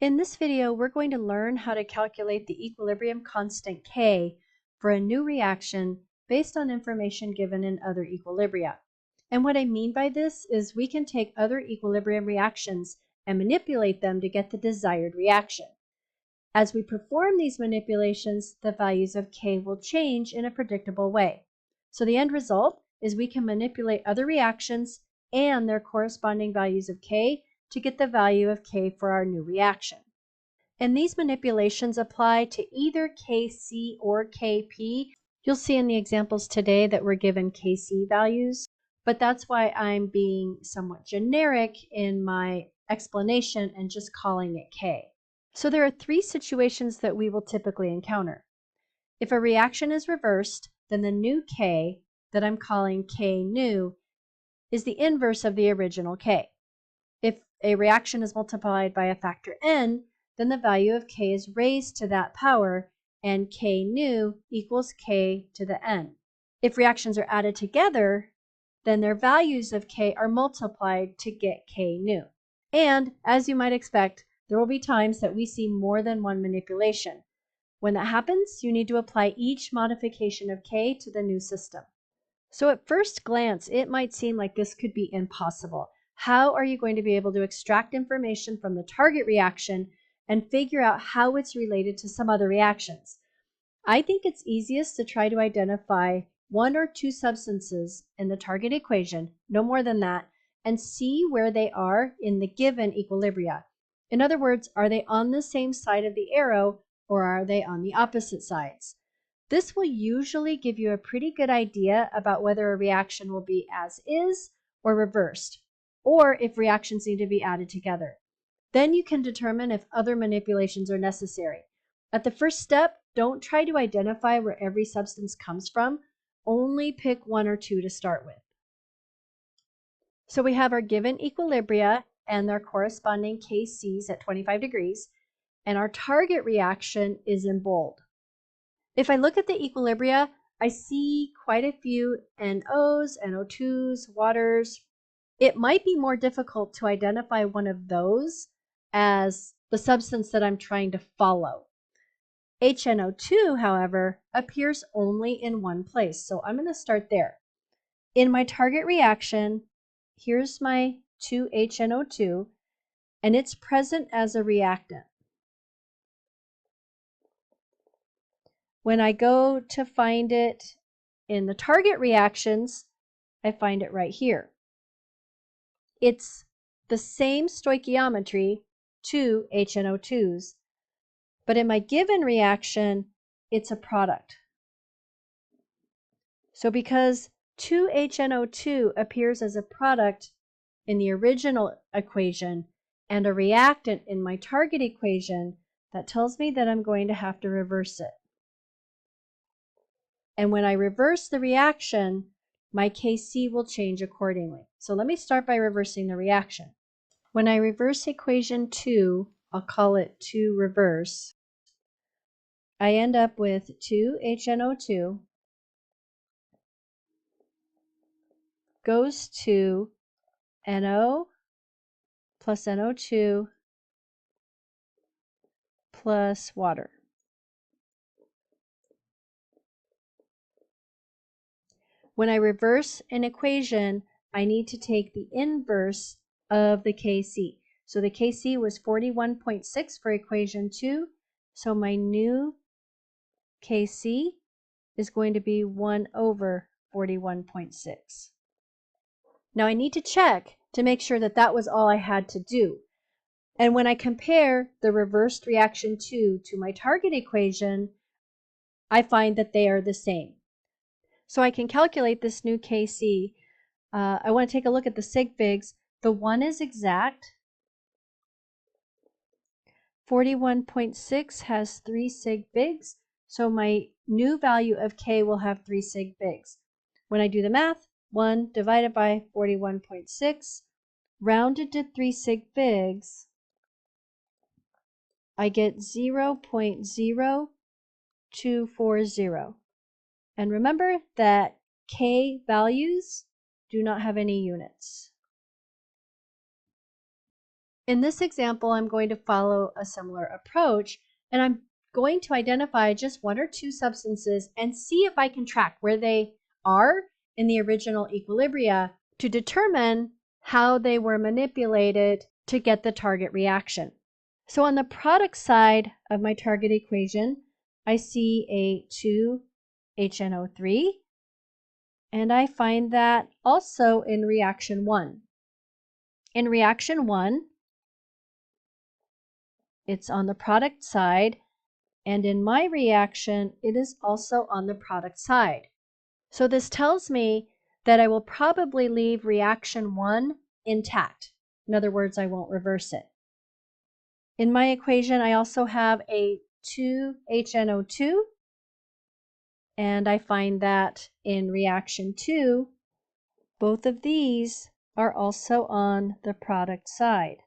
In this video, we're going to learn how to calculate the equilibrium constant K for a new reaction based on information given in other equilibria. And what I mean by this is we can take other equilibrium reactions and manipulate them to get the desired reaction. As we perform these manipulations, the values of K will change in a predictable way. So the end result is we can manipulate other reactions and their corresponding values of K to get the value of K for our new reaction. And these manipulations apply to either Kc or Kp. You'll see in the examples today that we're given Kc values, but that's why I'm being somewhat generic in my explanation and just calling it K. So there are three situations that we will typically encounter. If a reaction is reversed, then the new K that I'm calling K new is the inverse of the original K. If a reaction is multiplied by a factor n, then the value of K is raised to that power, and K new equals K to the n. If reactions are added together, then their values of K are multiplied to get K new. And, as you might expect, there will be times that we see more than one manipulation. When that happens, you need to apply each modification of K to the new system. So at first glance, it might seem like this could be impossible. How are you going to be able to extract information from the target reaction and figure out how it's related to some other reactions? I think it's easiest to try to identify one or two substances in the target equation, no more than that, and see where they are in the given equilibria. In other words, are they on the same side of the arrow or are they on the opposite sides? This will usually give you a pretty good idea about whether a reaction will be as is or reversed, or if reactions need to be added together. Then you can determine if other manipulations are necessary. At the first step, don't try to identify where every substance comes from. Only pick one or two to start with. So we have our given equilibria and their corresponding Kc's at 25 degrees, and our target reaction is in bold. If I look at the equilibria, I see quite a few NOs, NO2s, waters. It might be more difficult to identify one of those as the substance that I'm trying to follow. HNO2, however, appears only in one place, so I'm going to start there. In my target reaction, here's my 2HNO2, and it's present as a reactant. When I go to find it in the target reactions, I find it right here. It's the same stoichiometry, 2 HNO2s, but in my given reaction, it's a product. So because 2HNO2 appears as a product in the original equation and a reactant in my target equation, that tells me that I'm going to have to reverse it. And when I reverse the reaction, my Kc will change accordingly. So let me start by reversing the reaction. When I reverse equation 2, I'll call it 2 reverse, I end up with 2HNO2 goes to NO plus NO2 plus water. When I reverse an equation, I need to take the inverse of the Kc. So the Kc was 41.6 for equation 2, so my new Kc is going to be 1 over 41.6. Now I need to check to make sure that that was all I had to do. And when I compare the reversed reaction 2 to my target equation, I find that they are the same. So I can calculate this new Kc. I want to take a look at the sig figs. The one is exact. 41.6 has 3 sig figs, so my new value of K will have 3 sig figs. When I do the math, 1 divided by 41.6, rounded to 3 sig figs, I get 0.0240. And remember that K values do not have any units. In this example, I'm going to follow a similar approach, and I'm going to identify just one or two substances and see if I can track where they are in the original equilibria to determine how they were manipulated to get the target reaction. So on the product side of my target equation, I see a 2HNO3, and I find that also in reaction 1. In reaction 1, it's on the product side, and in my reaction, it is also on the product side. So this tells me that I will probably leave reaction 1 intact. In other words, I won't reverse it. In my equation, I also have a 2HNO2, and I find that in reaction 2, both of these are also on the product side.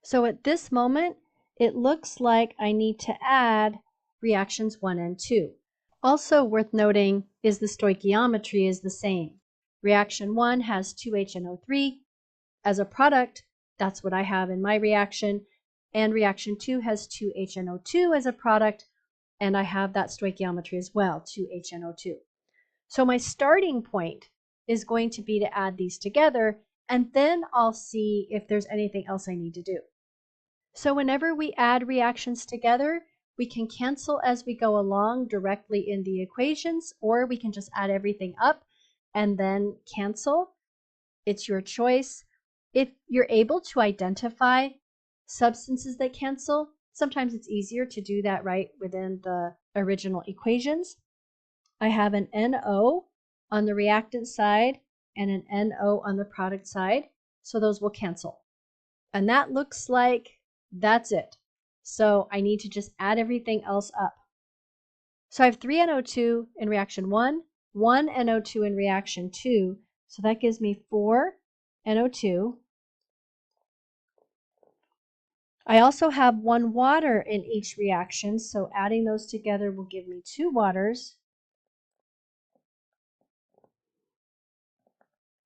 So at this moment, it looks like I need to add reactions 1 and 2. Also worth noting is the stoichiometry is the same. Reaction 1 has 2HNO3 as a product. That's what I have in my reaction. And reaction 2 has 2HNO2 as a product, and I have that stoichiometry as well, 2HNO2. So my starting point is going to be to add these together, and then I'll see if there's anything else I need to do. So whenever we add reactions together, we can cancel as we go along directly in the equations, or we can just add everything up and then cancel. It's your choice. If you're able to identify substances that cancel, sometimes it's easier to do that right within the original equations. I have an NO on the reactant side and an NO on the product side, so those will cancel. And that looks like that's it. So I need to just add everything else up. So I have 3 NO2 in reaction 1, 1 NO2 in reaction 2, so that gives me 4 NO2. I also have 1 water in each reaction, so adding those together will give me 2 waters.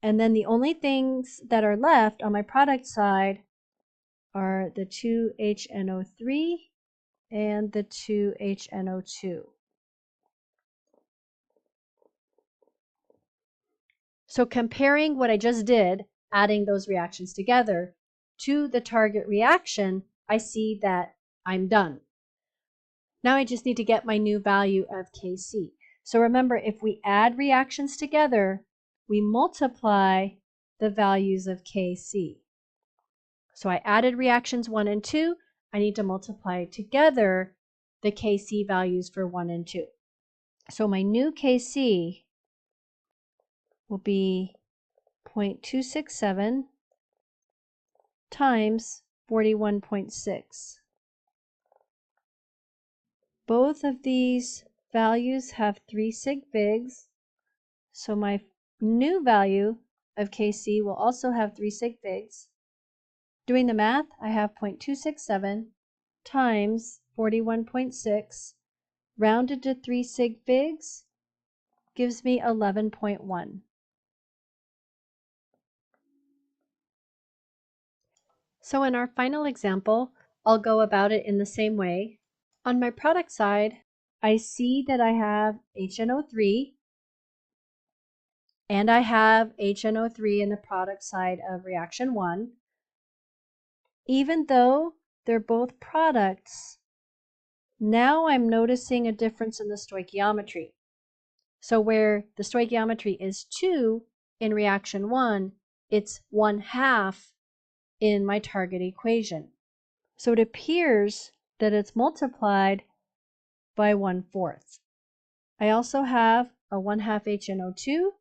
And then the only things that are left on my product side are the 2HNO3 and the 2HNO2. So comparing what I just did, adding those reactions together, to the target reaction, I see that I'm done. Now I just need to get my new value of Kc. So remember, if we add reactions together, we multiply the values of Kc. So I added reactions 1 and 2. I need to multiply together the Kc values for 1 and 2. So my new Kc will be 0.267 times 41.6. Both of these values have 3 sig figs, so my new value of Kc will also have 3 sig figs. Doing the math, I have 0.267 times 41.6 rounded to 3 sig figs gives me 11.1. So in our final example, I'll go about it in the same way. On my product side, I see that I have HNO3 and I have HNO3 in the product side of reaction 1. Even though they're both products, now I'm noticing a difference in the stoichiometry. So where the stoichiometry is 2 in reaction 1, it's 1/2 in my target equation. So it appears that it's multiplied by 1/4. I also have a 1/2 HNO2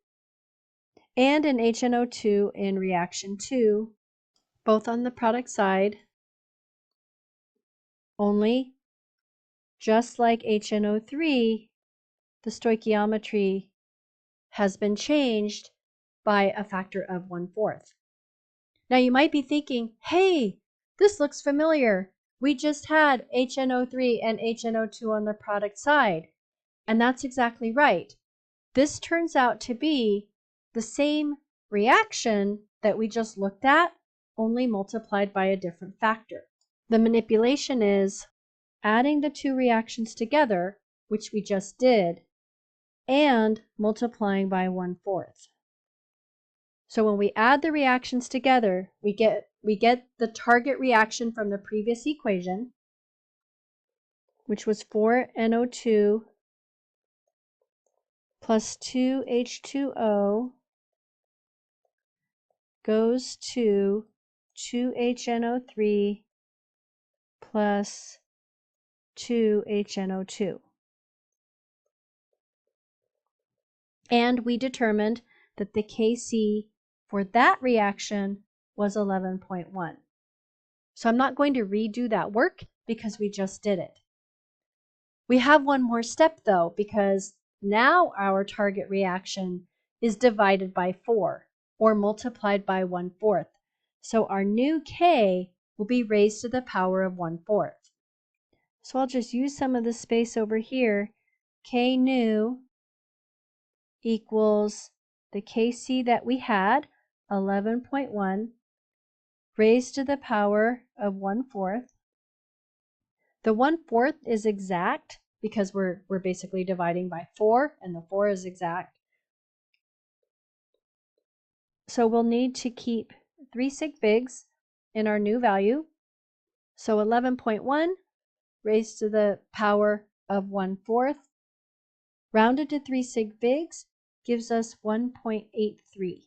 and an HNO2 in reaction 2, both on the product side, only just like HNO3, the stoichiometry has been changed by a factor of 1/4. Now you might be thinking, hey, this looks familiar. We just had HNO3 and HNO2 on the product side. And that's exactly right. This turns out to be the same reaction that we just looked at, only multiplied by a different factor. The manipulation is adding the two reactions together, which we just did, and multiplying by 1/4. So when we add the reactions together, we get the target reaction from the previous equation, which was 4NO2 plus 2H2O goes to 2HNO3 plus 2HNO2. And we determined that the Kc for that reaction was 11.1. So I'm not going to redo that work because we just did it. We have one more step though, because now our target reaction is divided by 4 or multiplied by 1/4. So our new K will be raised to the power of 1/4. So I'll just use some of the space over here. K new equals the Kc that we had, 11.1, raised to the power of 1/4. The 1/4 is exact because we're basically dividing by 4, and the 4 is exact. So we'll need to keep 3 sig figs in our new value. So 11.1 raised to the power of 1/4, rounded to 3 sig figs, gives us 1.83.